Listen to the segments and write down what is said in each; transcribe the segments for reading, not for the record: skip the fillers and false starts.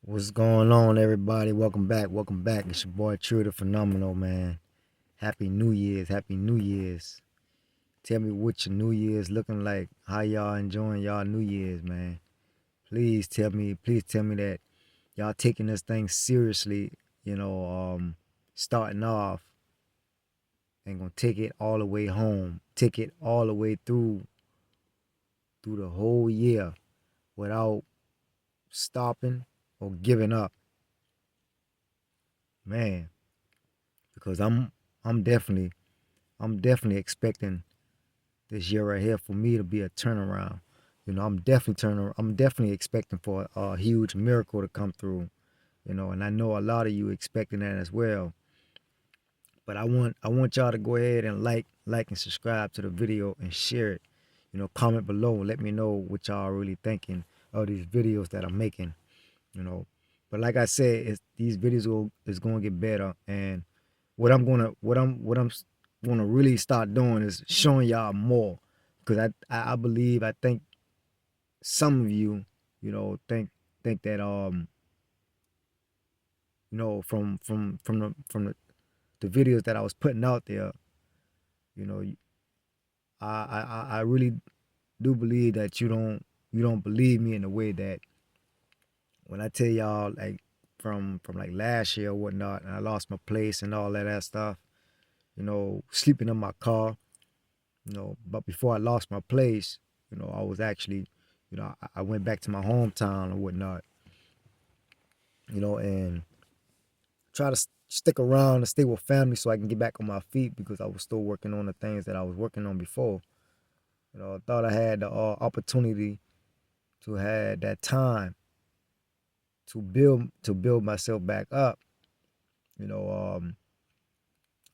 What's going on, everybody? Welcome back. Welcome back. It's your boy True the Phenomenal, man. Happy New Year's. Happy New Year's. Tell me what your New Year's looking like. How y'all enjoying y'all New Year's, man? Please tell me that y'all taking this thing seriously, starting off and gonna take it all the way home. Take it all the way through the whole year without stopping or giving up. Man, because I'm definitely I'm definitely expecting this year right here for me to be a turnaround. I'm definitely expecting for a huge miracle to come through. And I know a lot of you expecting that as well. But I want y'all to go ahead and like and subscribe to the video and share it. Comment below and let me know what y'all are really thinking of these videos that I'm making. You know, but like I said, these videos is going to get better, and what I'm gonna really start doing is showing y'all more, because I believe, I think some of you, think that from the videos that I was putting out there, you know, I really do believe that you don't believe me in the way that when I tell y'all, like, from like last year or whatnot, and I lost my place and all that stuff, sleeping in my car. But before I lost my place, I was actually, I went back to my hometown or whatnot, and try to stick around and stay with family so I can get back on my feet, because I was still working on the things that I was working on before. I thought I had the opportunity to have that time to build myself back up, you know.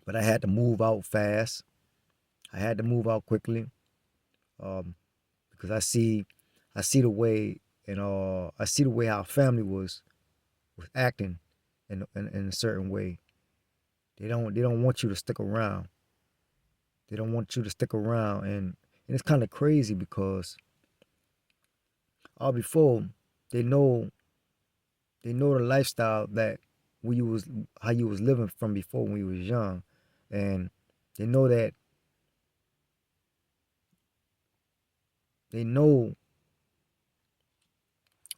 But I had to move out fast. I had to move out quickly, um, because I see the way, I see the way how family was acting in a certain way. They don't want you to stick around. They don't want you to stick around, and it's kind of crazy because all before they know they know the lifestyle that we was how you was living from before when you was young, and they know that they know.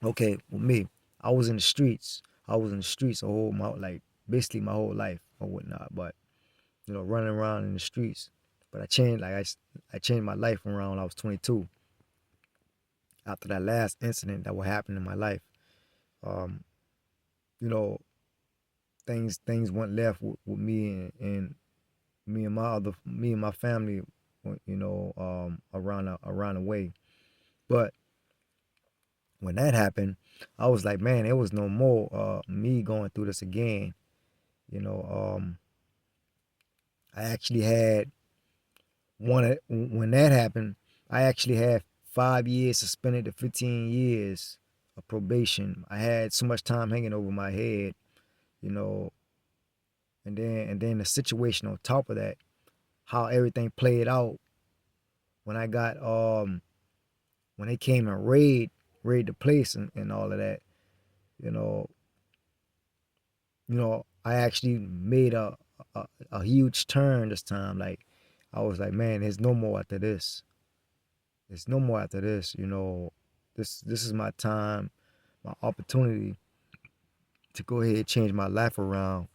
Okay, with me, I was in the streets. I was in the streets a whole my like basically my whole life or whatnot, but running around in the streets. But I changed my life around when I was 22, after that last incident that would happen in my life. Um, you know, things went left with me, and me and my family, around the way. But when that happened, I was like, man, it was no more me going through this again. You know, I actually had when that happened, I actually had 5 years suspended to 15 years of probation. I had so much time hanging over my head, you know, and then the situation on top of that, how everything played out when I got when they came and raid the place, and all of that, you know, I actually made a huge turn this time. Like, I was like, man, there's no more after this. There's no more after this. This is my time, my opportunity to go ahead and change my life around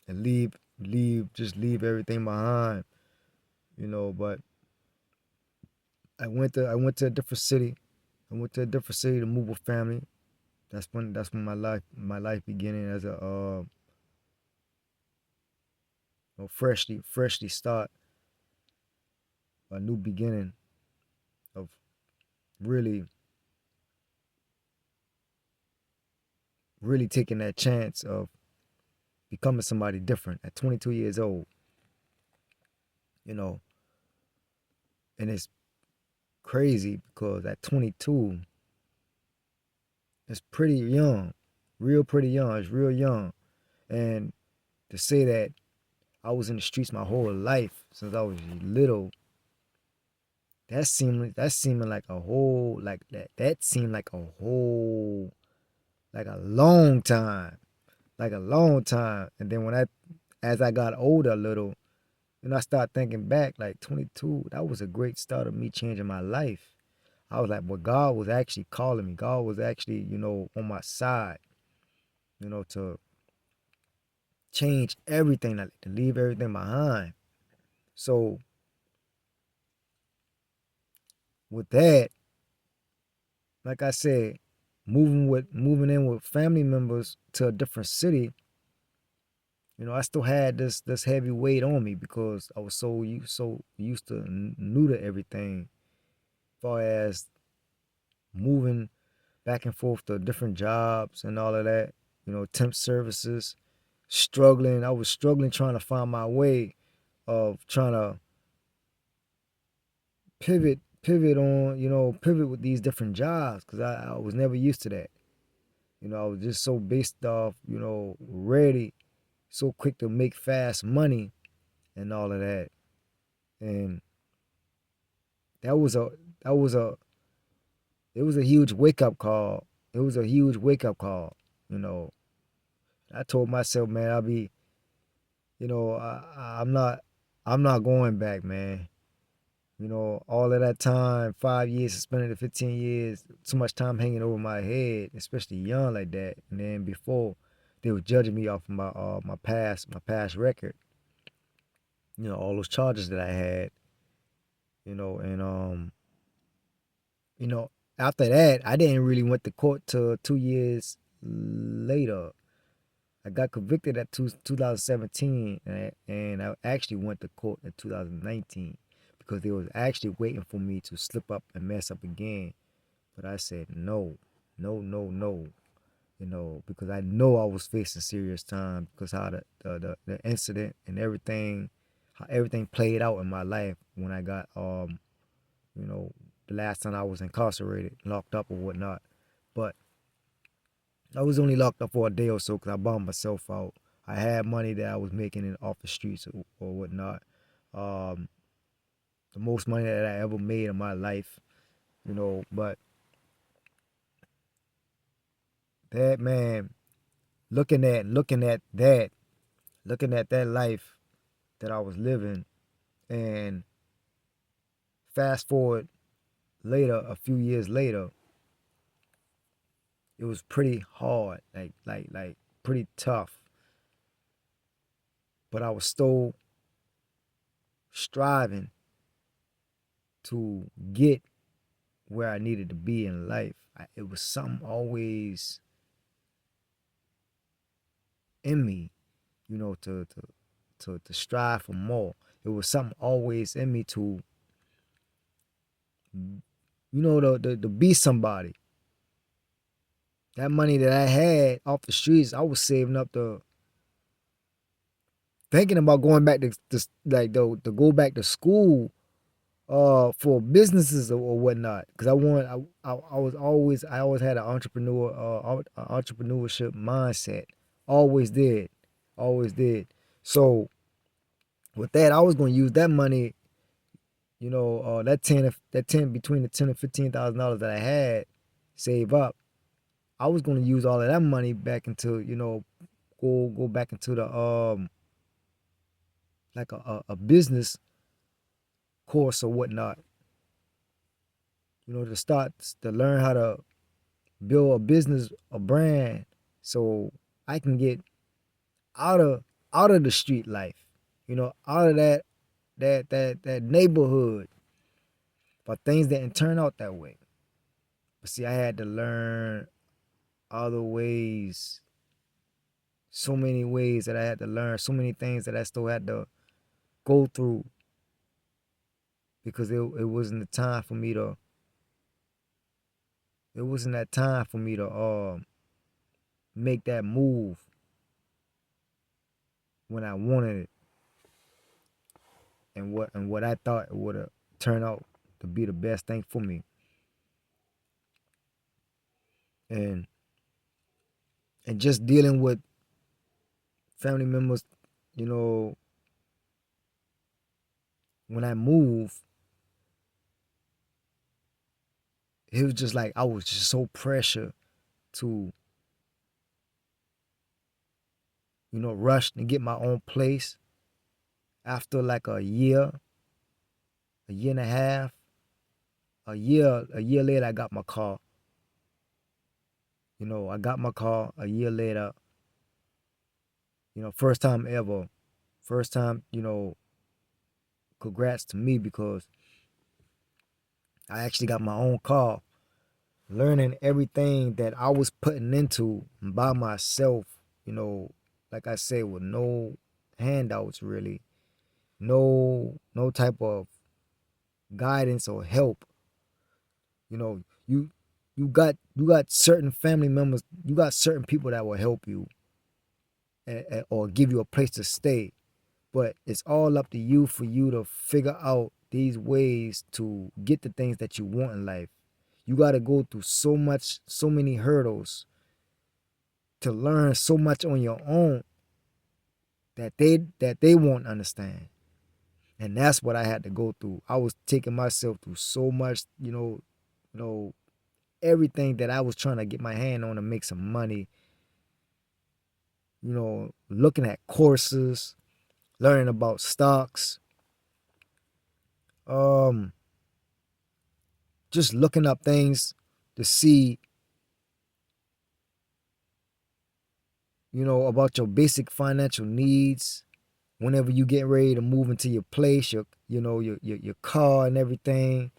and just leave everything behind. But I went to a different city. I went to a different city to move with family. That's when my life beginning as a freshly start a new beginning of really really taking that chance of becoming somebody different at 22 years old. You know, and it's crazy because at 22, it's pretty young, real pretty young. It's real young, and to say that I was in the streets my whole life since I was little, that seemed like a whole, like that seemed like a whole like a long time, like a long time. And then as I got older a little, and I start thinking back, like 22, that was a great start of me changing my life. I was like, well, God was actually calling me. God was actually, on my side, to change everything, like to leave everything behind. So with that, like I said, moving in with family members to a different city, I still had this heavy weight on me because I was so used to new to everything, as far as moving back and forth to different jobs and all of that, temp services, struggling. I was struggling trying to find my way of trying to pivot with these different jobs because I was never used to that. I was just so based off, ready, so quick to make fast money and all of that. And that was a that was a it was a huge wake up call. It was a huge wake up call. You know, I told myself, man, I'm not going back, man. All of that time, 5 years suspended to 15 years, too much time hanging over my head, especially young like that. And then before, they were judging me off of my past record. All those charges that I had. And you know, after that, I didn't really went to court till 2 years later. I got convicted at 2017, and I actually went to court in 2019 because they was actually waiting for me to slip up and mess up again. But I said no, no, no, no. Because I know I was facing serious time because how the incident and everything, how everything played out in my life when I got you know, the last time I was incarcerated, locked up or whatnot. But I was only locked up for a day or so because I bombed myself out. I had money that I was making off the streets or whatnot. Um, the most money that I ever made in my life, But that man, looking at that life that I was living, and fast forward later, a few years later, it was pretty hard, like pretty tough. But I was still striving to get where I needed to be in life. It was something always in me, to strive for more. It was something always in me to, to be somebody. That money that I had off the streets, I was saving up to thinking about going back to like to go back to school for businesses or whatnot because I always had an entrepreneurship mindset, always did. So with that, I was going to use that money, that 10 between the 10 and $15,000 that I had save up. I was going to use all of that money back into, go back into the like a business course or whatnot, to learn how to build a business, a brand, so I can get out of out of the street life, out of that neighborhood. But things didn't turn out that way. But see, I had to learn other ways, so many ways that I had to learn, so many things that I still had to go through because it wasn't the time for me to. It wasn't that time for me to make that move when I wanted it, and what I thought it would have turned out to be the best thing for me. And and just dealing with family members, you know, when I moved, it was just like I was just so pressured to rushed to get my own place. After like a year and a half, a year later, I got my car. I got my car a year later. First time ever. First time, congrats to me because I actually got my own car. Learning everything that I was putting into by myself, you know, like I said, with no handouts really, no type of guidance or help. You know, you got certain family members, you got certain people that will help you or give you a place to stay. But it's all up to you for you to figure out these ways to get the things that you want in life. You got to go through so many hurdles to learn so much on your own that they won't understand. And that's what I had to go through. I was taking myself through so much, you know, everything that I was trying to get my hand on to make some money, looking at courses, learning about stocks, um, just looking up things to see, about your basic financial needs whenever you get ready to move into your place, your car and everything.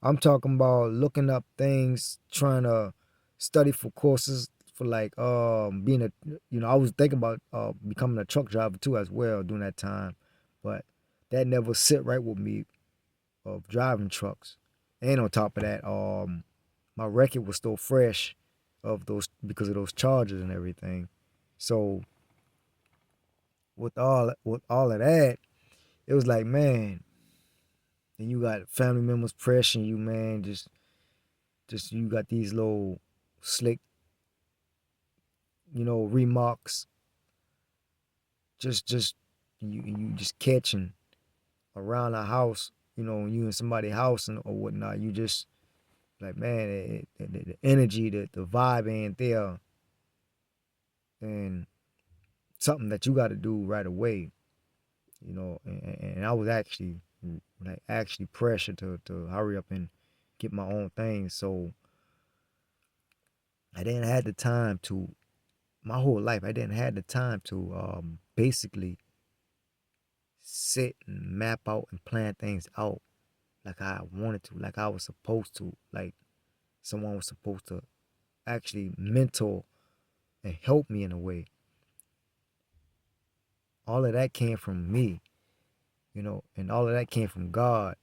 I'm talking about looking up things, trying to study for courses for like being a I was thinking about becoming a truck driver too as well during that time. But that never sit right with me of driving trucks. And on top of that, my record was still fresh of those because of those charges and everything. So with all of that, it was like, man, and you got family members pressuring you, man, just you got these little slick, remarks, just you just catching around the house, when you in somebody's house or whatnot. You just like, man, the energy, the vibe ain't there, and something that you got to do right away, and I was actually pressured to hurry up and get my own thing. So I didn't have the time to my whole life. I didn't have the time to basically sit and map out and plan things out like I wanted to, like I was supposed to, like someone was supposed to actually mentor and help me in a way. All of that came from me, and all of that came from God.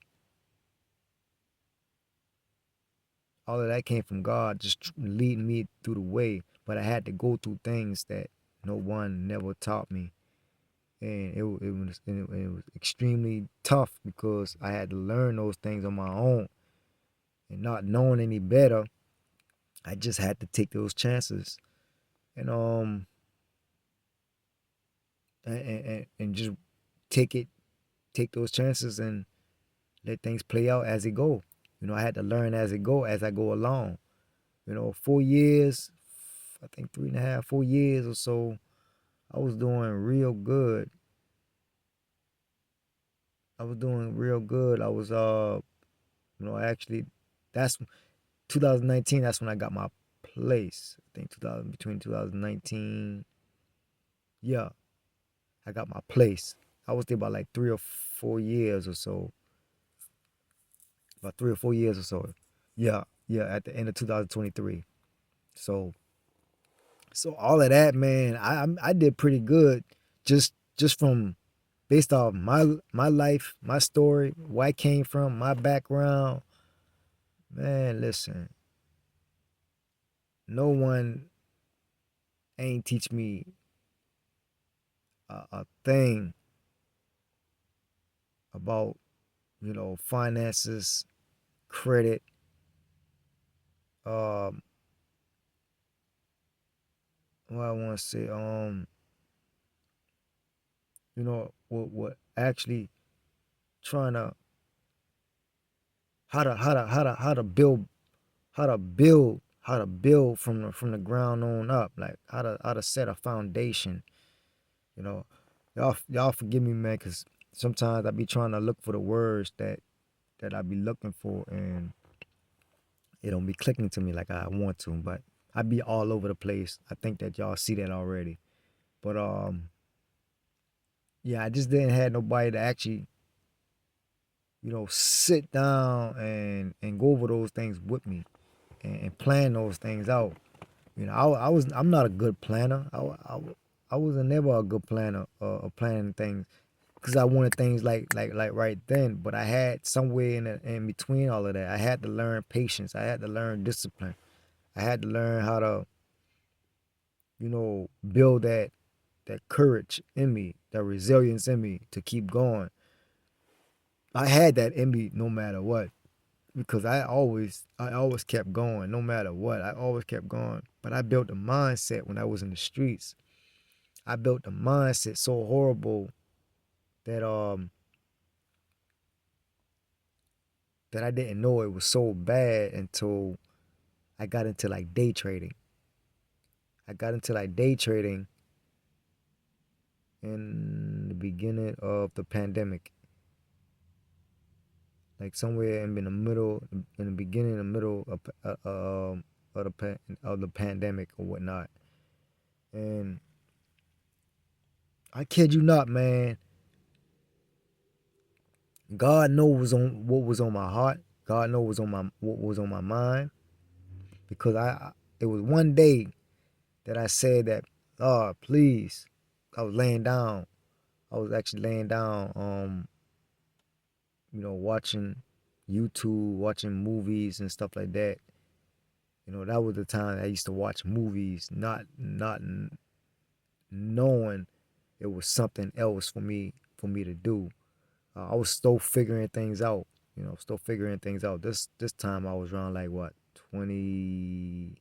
All of that came from God just leading me through the way. But I had to go through things that no one never taught me. And it was extremely tough because I had to learn those things on my own. And not knowing any better, I just had to take those chances. And and just take it take those chances and let things play out as it go. I had to learn as I go along. 4 years, I think 3.5, 4 years or so, I was doing real good. I was doing real good. I was actually that's 2019, that's when I got my place. I think 2000 between 2019, yeah, I got my place. I was there about like 3 or 4 years or so. About 3 or 4 years or so. Yeah, yeah, at the end of 2023. So all of that, man, I did pretty good just from based off my life, my story, where I came from, my background. Man, listen, no one ain't teach me a thing about finances, credit, um, what I want to say, what actually trying to how to build from the ground on up, like how to set a foundation, You know, y'all forgive me, man, because sometimes I be trying to look for the words that I be looking for, and it don't be clicking to me like I want to. But I be all over the place. I think that y'all see that already. But yeah, I just didn't have nobody to actually, sit down and go over those things with me and plan those things out. I'm not a good planner. I wasn't never a good planner of planning things because I wanted things like right then. But I had somewhere in between all of that. I had to learn patience. I had to learn discipline. I had to learn how to build that courage in me, that resilience in me to keep going. I had that in me no matter what because I always kept going no matter what. I always kept going. But I built a mindset when I was in the streets. I built a mindset so horrible that that I didn't know it was so bad until I got into like day trading. I got into like day trading in the beginning of the pandemic. Like somewhere in the middle, in the beginning, in the middle of the pandemic or whatnot. And I kid you not, man. God knows on what was on my heart. God knows what was on my mind because it was one day that I said that, Lord, please. I was laying down. I was actually laying down, watching YouTube, watching movies and stuff like that. That was the time I used to watch movies, not knowing it was something else for me to do. I was still figuring things out. Still figuring things out. This time I was around like what 20,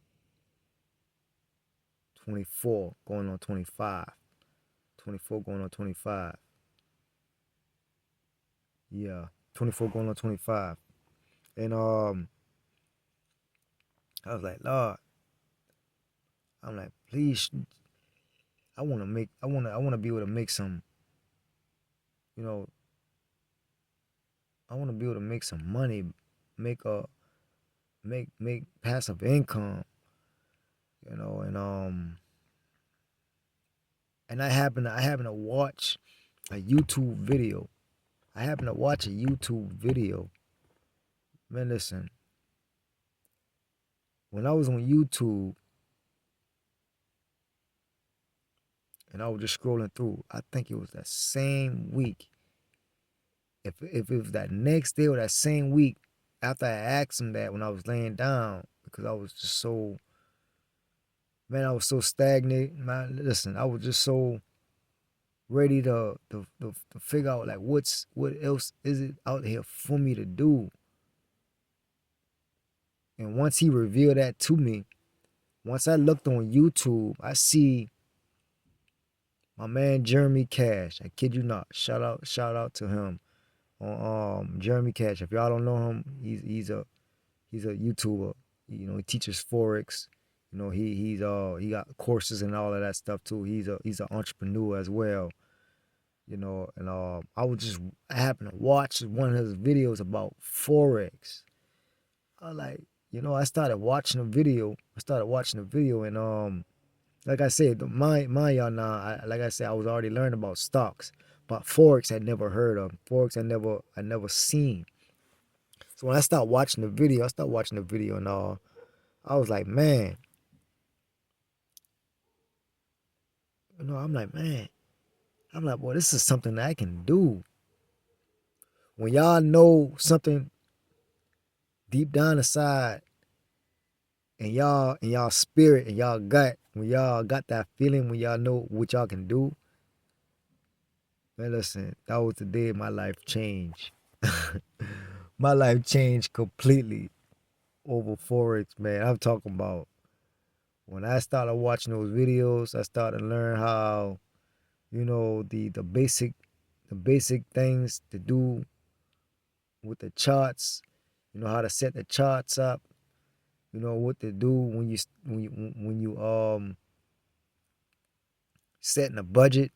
24, going on 25, 24 going on 25. Yeah, 24 going on 25. And I was like, Lord, I'm like, please, I want to be able to make some, you know, I want to be able to make some money, make a make passive income, and I happened to watch a YouTube video. I happened to watch a YouTube video. Man, listen, when I was on YouTube and I was just scrolling through, I think it was that same week. If it was that next day or that same week after I asked him that when I was laying down, because I was just so, man, I was so stagnant. Man, listen, I was just so ready to figure out like what else is it out here for me to do. And once he revealed that to me, once I looked on YouTube, I see my man Jeremy Cash. I kid you not. Shout out to him on Jeremy Cash. If y'all don't know him, he's a YouTuber. He teaches forex. He got courses and all of that stuff too. He's an entrepreneur as well. And I happened to watch one of his videos about forex. I like, I started watching the video. And like I said, my y'all now. Like I said, I was already learning about stocks, but forex I never heard of. Forex I never seen. So when I started watching the video and all. I was like, man, I'm like, man, boy, this is something that I can do. When y'all know something deep down inside and y'all spirit and y'all gut, when y'all got that feeling, when y'all know what y'all can do, man, listen, that was the day my life changed. My life changed completely over Forex, man. I'm talking about when I started watching those videos, I started to learn how, the basic things to do with the charts, how to set the charts up, what to do when you setting a budget,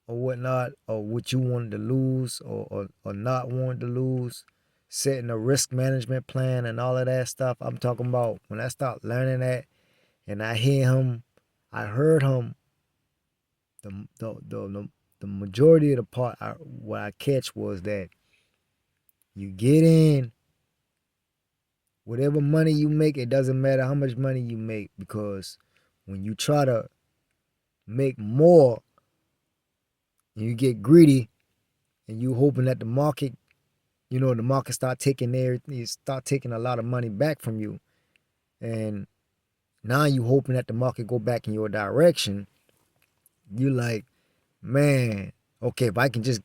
or whatnot, or what you wanted to lose or not want to lose, setting a risk management plan and all of that stuff. I'm talking about when I start learning that and I heard him, the the the, the majority of the part what I catch was that you get in, whatever money you make, it doesn't matter how much money you make, because when you try to make more and you get greedy and you hoping that the market, the market start taking a lot of money back from you, and now you hoping that the market go back in your direction. You like, man, okay, if I can just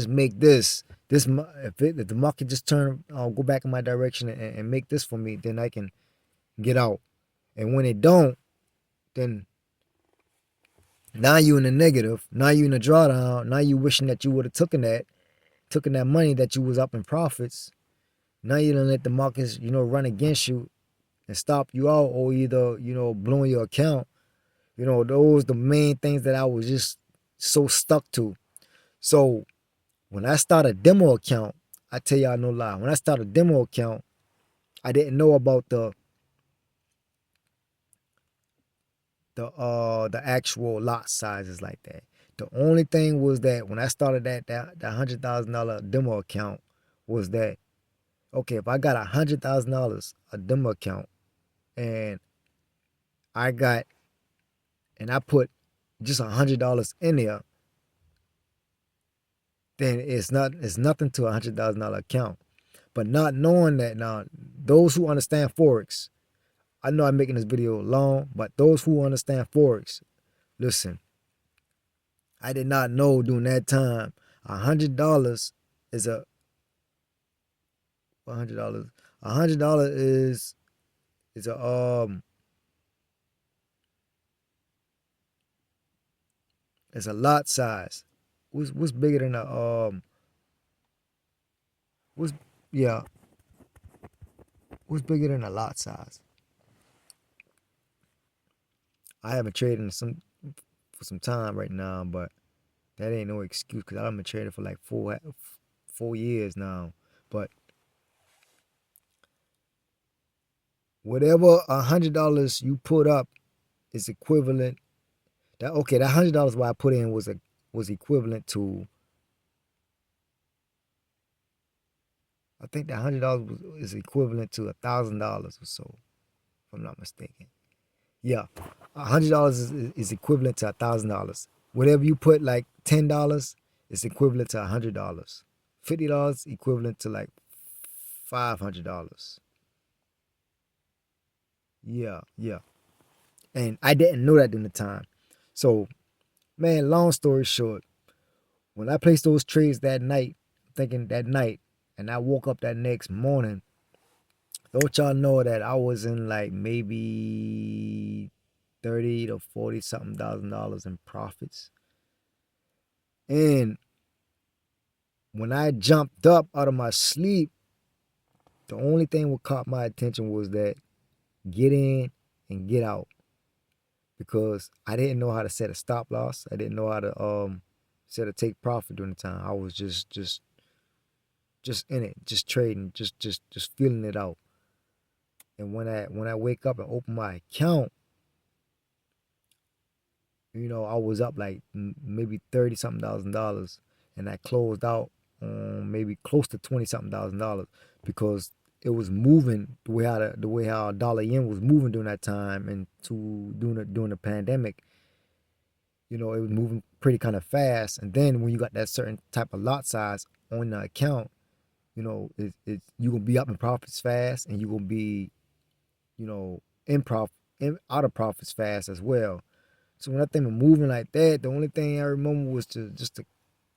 make if the market just turn, go back in my direction and make this for me, then I can get out. And when it don't, then now you in the negative. Now you in the drawdown. Now you wishing that you would have taken that money that you was up in profits. Now you don't let the markets, run against you and stop you out, or either, blowing your account. Those the main things that I was just so stuck to. So when I start a demo account, I tell y'all no lie. When I start a demo account, I didn't know about the actual lot sizes like that. The only thing was that when I started that $100,000 demo account, was that, okay, if I got $100,000 a demo account, and I got and I put just $100 in there, then it's nothing to $100,000 account. But not knowing that, now, those who understand Forex, I know I'm making this video long, but those who understand Forex, listen, I did not know during that time $100 is $100. $100 is a lot size. What's bigger than what's yeah, what's bigger than a lot size? I haven't traded for some time right now, but that ain't no excuse, because I've been trading for like 4 years now. But whatever $100 you put up is equivalent. That $100 what I put in was equivalent to, I think that $100 is equivalent to $1,000 or so, if I'm not mistaken. Yeah, $100 is equivalent to $1,000. Whatever you put, like $10 is equivalent to $100. $50 equivalent to like $500. Yeah, yeah. And I didn't know that in the time. So, man, long story short, when I placed those trades that night, thinking that night, and I woke up that next morning, don't y'all know that I was in like maybe 30 to 40 something $1,000 in profits. And when I jumped up out of my sleep, the only thing what caught my attention was that get in and get out, because I didn't know how to set a stop loss. I didn't know how to set a take profit during the time. I was just in it, just trading, just feeling it out. And when I wake up and open my account, I was up like maybe 30 something $1,000, and I closed out on maybe close to 20 something $1,000, because it was moving the way how dollar yen was moving during that time, and during the pandemic. It was moving pretty kind of fast. And then when you got that certain type of lot size on the account, you gonna be up in profits fast, and you gonna be, out of profits fast as well. So when that thing was moving like that, the only thing I remember was to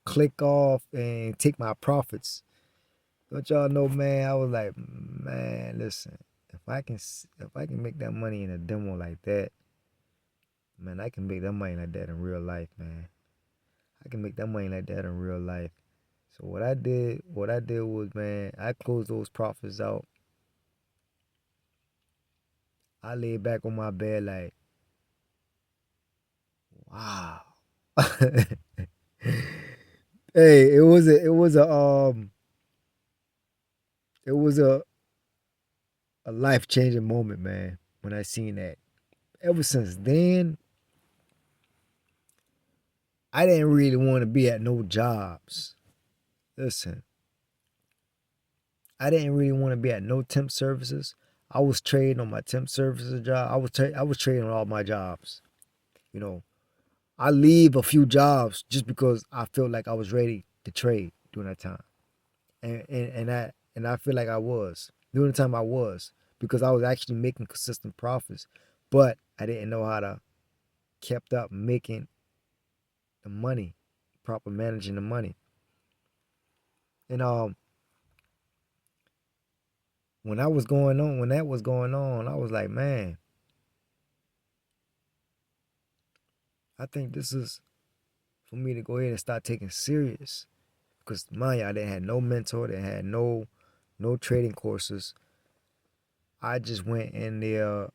click off and take my profits. Don't y'all know, man? I was like, man, listen, if I can make that money in a demo like that, man, I can make that money like that in real life, man. I can make that money like that in real life. So what I did was, man, I closed those profits out. I laid back on my bed like, wow. Hey, it was a life changing moment, man. When I seen that, ever since then, I didn't really want to be at no jobs. Listen, I didn't really want to be at no temp services. I was trading on my temp services job. I was trading on all my jobs. You know, I leave a few jobs just because I felt like I was ready to trade during that time, and I feel like I was during the time I was because I was actually making consistent profits, but I didn't know how to kept up making the money, proper managing the money, and when that was going on, I was like, man, I think this is for me to go ahead and start taking serious because mind you, I didn't have no mentor, they had no trading courses. I just went in there,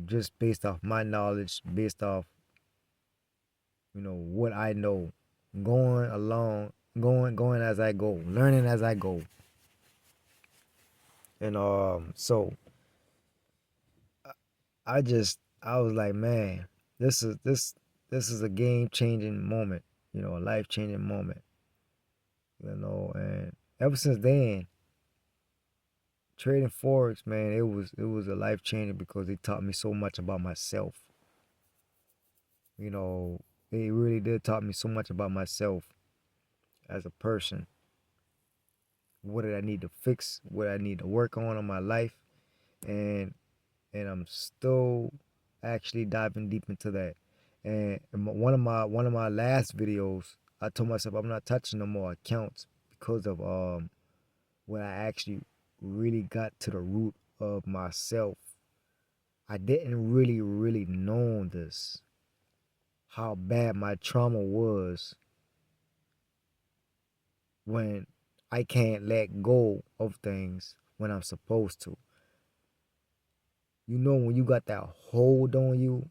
just based off my knowledge, based off, what I know, going along, going as I go, learning as I go. And so I was like, man, this is a game changing moment, a life changing moment, and ever since then, trading forex, man, it was a life changer because it taught me so much about myself. You know, it really did taught me so much about myself as a person. What did I need to fix? What I need to work on in my life, and I'm still actually diving deep into that. And one of my last videos, I told myself I'm not touching no more accounts because of when I actually really got to the root of myself. I didn't really know this, how bad my trauma was when I can't let go of things when I'm supposed to. When you got that hold on you,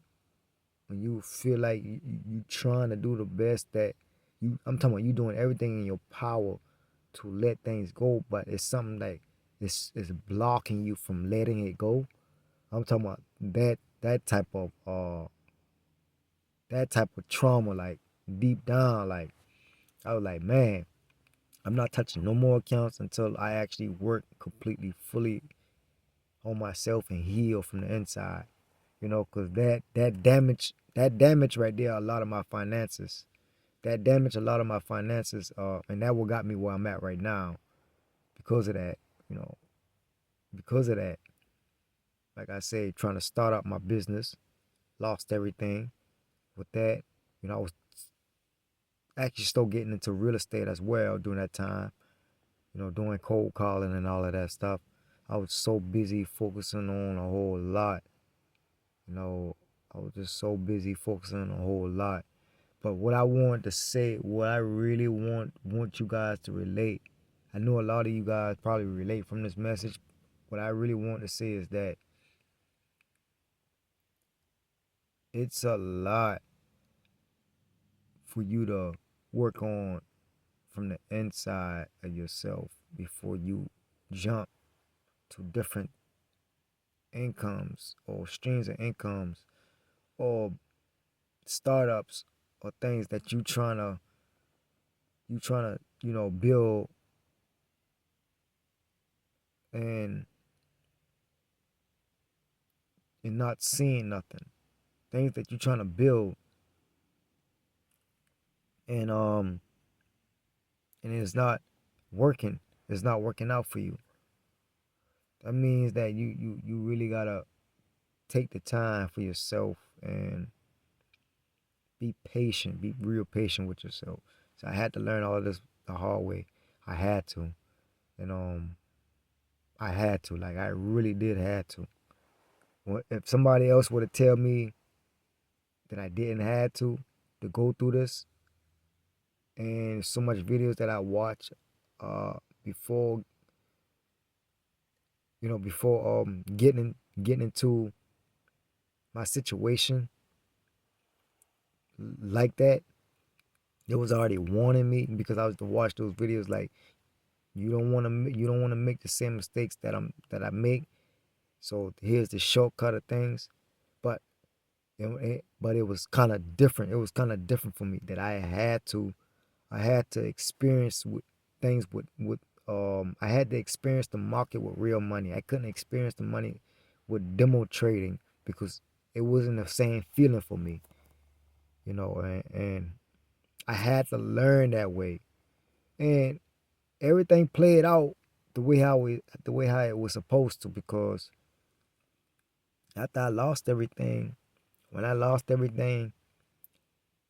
when you feel like you trying to do the best that I'm talking about you doing everything in your power to let things go, but it's something like it's blocking you from letting it go. I'm talking about that type of trauma, like deep down, like I was like, man, I'm not touching no more accounts until I actually work completely, fully on myself and heal from the inside. Because that damage right there, a lot of my finances. That damaged a lot of my finances, and that what got me where I'm at right now. Because of that, you know, because of that, like I say, trying to start up my business, lost everything. With that, I was actually still getting into real estate as well during that time. Doing cold calling and all of that stuff. I was so busy focusing on a whole lot. You know, I was just so busy focusing on a whole lot. But what I wanted to say, what I really want you guys to relate. I know a lot of you guys probably relate from this message. What I really want to say is that it's a lot for you to work on from the inside of yourself before you jump to different incomes or streams of incomes or startups or things that you trying to build and not seeing nothing, things that you're trying to build and it's working not working out for you. That means that you really gotta take the time for yourself and be patient, be real patient with yourself. So I had to learn all of this the hard way. I had to. And I had to. Like I really did had to. If somebody else would have tell me that I didn't have to go through this, and so much videos that I watch before before getting into my situation like that, It was already warning me because I was to watch those videos like you don't want to make the same mistakes that I make. So here's the shortcut of things. But it was kind of different. It was kind of different for me that I had to experience with things with I had to experience the market with real money. I couldn't experience the money with demo trading because it wasn't the same feeling for me, and I had to learn that way. And everything played out the way how it was supposed to, because after I lost everything, when I lost everything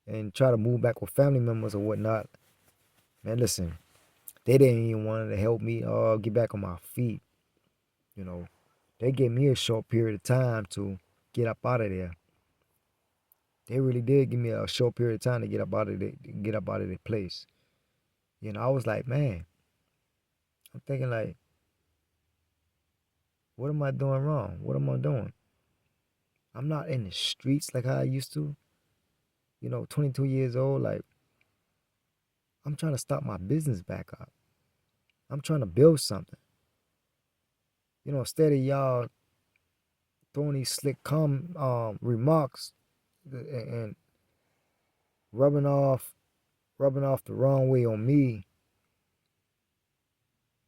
and try to move back with family members or whatnot, man, listen, they didn't even want to help me get back on my feet. You know, they gave me a short period of time to get up out of there. They really did give me a short period of time to get up out of the place. I was like, man, I'm thinking like, what am I doing wrong? What am I doing? I'm not in the streets like how I used to. 22 years old, like I'm trying to start my business back up. I'm trying to build something. Instead of y'all throwing these slick remarks and rubbing off rubbing off the wrong way on me,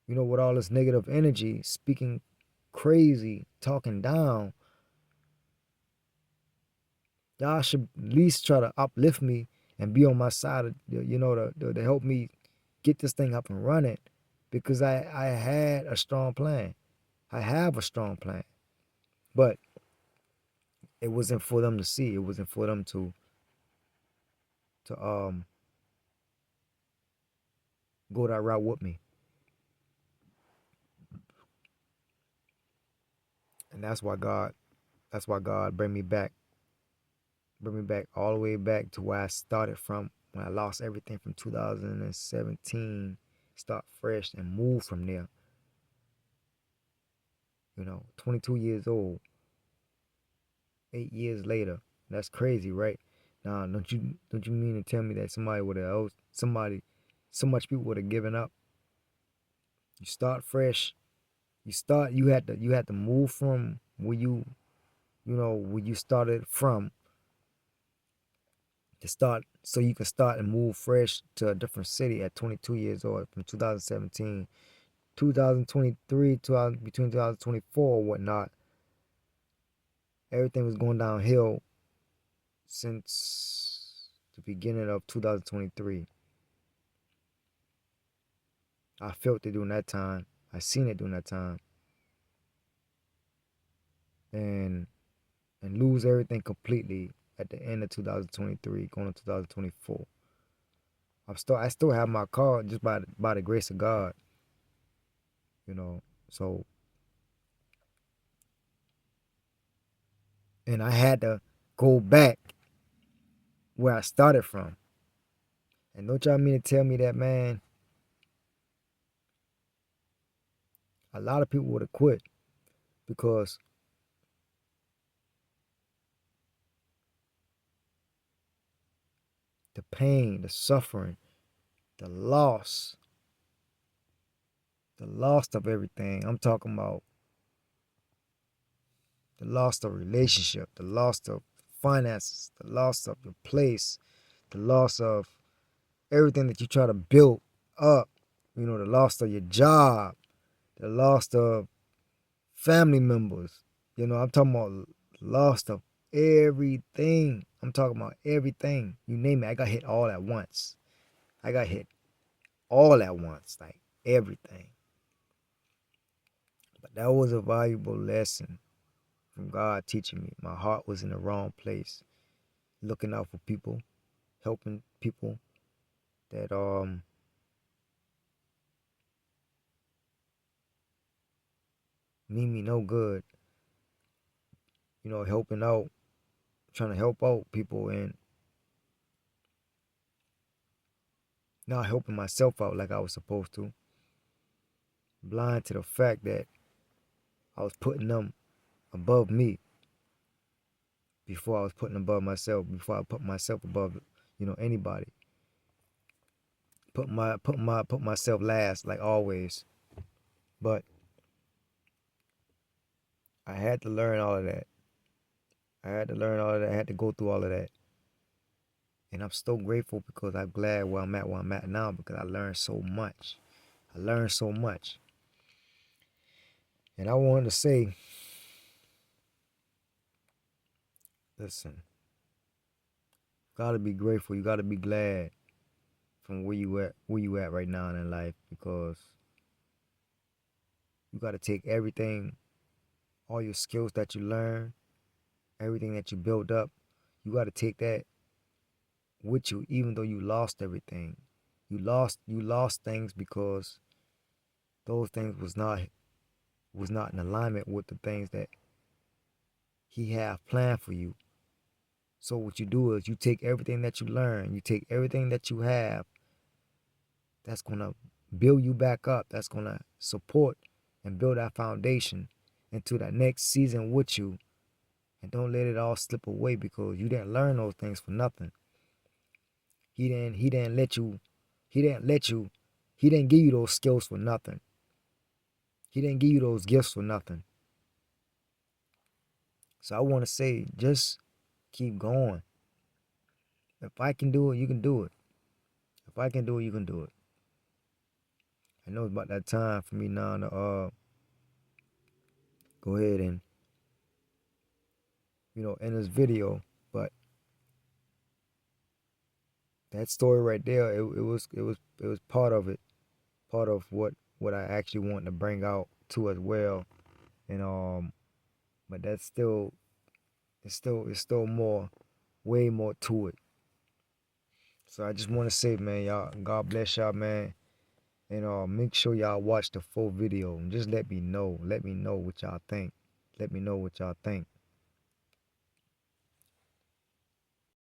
with all this negative energy, speaking crazy, talking down, y'all should at least try to uplift me and be on my side, to help me get this thing up and running, because I had a strong plan. I have a strong plan, but it wasn't for them to see. It wasn't for them to go that route with me, and that's why God bring me back all the way back to where I started from, when I lost everything from 2017, start fresh and move from there. 22 years old, 8 years later. That's crazy, right? Now, don't you mean to tell me that so much people would have given up? You start fresh. You had to move from where you started from, to start, so you can start and move fresh to a different city at 22 years old, from 2017, 2023, between 2024 or whatnot. Everything was going downhill since the beginning of 2023. I felt it during that time. I seen it during that time, and lose everything completely at the end of 2023, going to 2024. I still have my car, just by the grace of God, you know. So, and I had to go back where I started from. And don't y'all mean to tell me that, man, a lot of people would have quit, because the pain, the suffering, the loss of everything. I'm talking about the loss of relationship, the loss of finances, the loss of your place, the loss of everything that you try to build up, the loss of your job, the loss of family members. I'm talking about loss of everything. I'm talking about everything. You name it, I got hit all at once. I got hit all at once, like everything. But that was a valuable lesson from God teaching me. My heart was in the wrong place, looking out for people, helping people that mean me no good. Helping out, trying to help out people, and not helping myself out like I was supposed to. Blind to the fact that I was putting them above me before I was putting above myself, before I put myself above, anybody. put myself last like always. But I had to learn all of that. I had to learn all of that. I had to go through all of that. And I'm so grateful because I'm glad where I'm at now because I learned so much. I learned so much. And I wanted to say, listen, gotta be grateful. You gotta be glad from where you at right now in life because you gotta take everything, all your skills that you learn, everything that you build up, you gotta take that with you, even though you lost everything. You lost things because those things was not in alignment with the things that he have planned for you. So what you do is you take everything that you learn, you take everything that you have, that's gonna build you back up, that's gonna support and build that foundation into that next season with you. And don't let it all slip away because you didn't learn those things for nothing. He didn't let you he didn't let you he didn't give you those skills for nothing. He didn't give you those gifts for nothing. So I want to say just keep going. If I can do it, you can do it. If I can do it, you can do it. I know it's about that time for me now to go ahead and end this video. But that story right there, it was part of it, part of what I actually want to bring out too as well. And but that's still it's still more, way more to it. So I just want to say, man, y'all, God bless y'all, man. And make sure y'all watch the full video and just let me know. Let me know what y'all think. Let me know what y'all think.